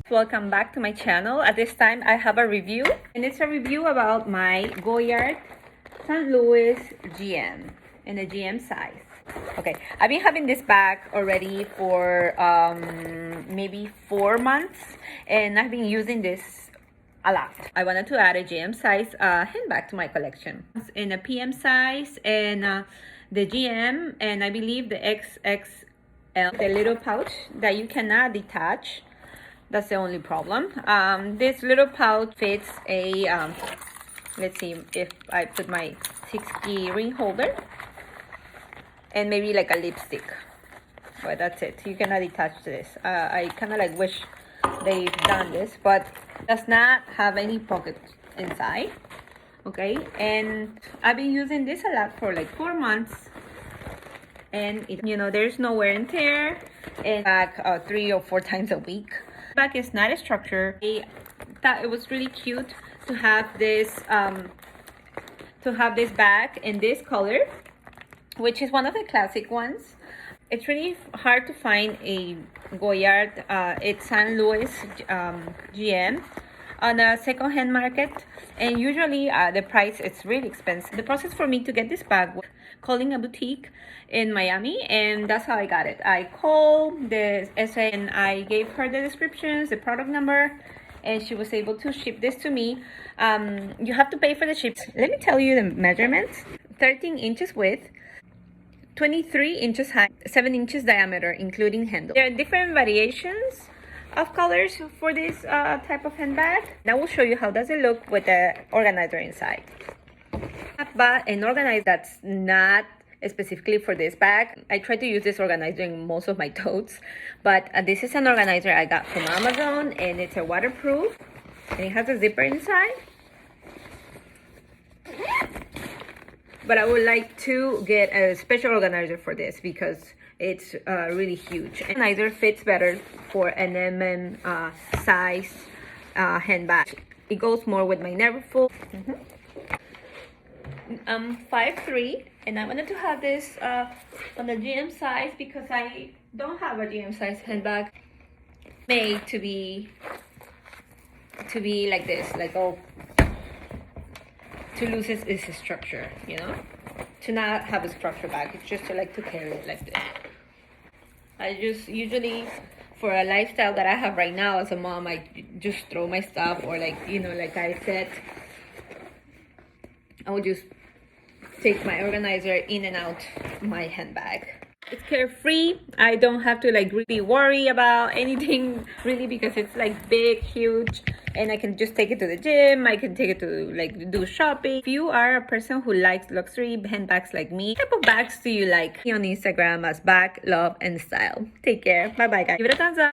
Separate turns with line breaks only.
Welcome back to my channel. At this time I have a review, and it's a review about my Goyard St Louis GM in a GM size. Okay, I've been having this bag already for maybe 4 months, and I've been using this a lot. I wanted to add a GM size handbag to my collection. It's in a PM size and the GM, and I believe the XXL, the little pouch that you cannot detach. That's the only problem. This little pouch fits a, let's see if I put my 6-key ring holder and maybe like a lipstick. But that's it. You cannot detach this. I kind of like wish they've done this, but does not have any pocket inside. Okay, and I've been using this a lot for like 4 months. And it, you know, there's no wear and tear, and back 3 or 4 times a week. Bag is not a structure. I thought it was really cute to have this bag in this color, which is one of the classic ones. It's really hard to find a Goyard it's St Louis GM on a second-hand market, and usually the price is really expensive. The process for me to get this bag was calling a boutique in Miami, and that's how I got it. I called the SA and I gave her the descriptions, the product number, and she was able to ship this to me. You have to pay for the ship. Let me tell you the measurements. 13 inches width, 23 inches high, 7 inches diameter, including handle. There are different variations of colors for this type of handbag. Now we'll show you how does it look with the organizer inside. But an organizer that's not specifically for this bag. I try to use this organizer in most of my totes, but this is an organizer I got from Amazon, and it's a waterproof, and it has a zipper inside. But I would like to get a special organizer for this because it's really huge. The organizer fits better for an size handbag. It goes more with my Neverfull. I'm 5'3", and I wanted to have this on the GM size because I don't have a GM size handbag made to be like this, like to lose its structure, you know, to not have a structure bag. It's just to like to carry it like this. I just usually, for a lifestyle that I have right now as a mom, I just throw my stuff, or like, you know, like I said, I would just take my organizer in and out my handbag. It's carefree. I don't have to like really worry about anything really, because it's like big, huge, and I can just take it to the gym. I can take it to like do shopping. If you are a person who likes luxury handbags like me, what type of bags do you like? On Instagram as Bag, Love, and Style. Take care. Bye bye, guys. Give it a thumbs up.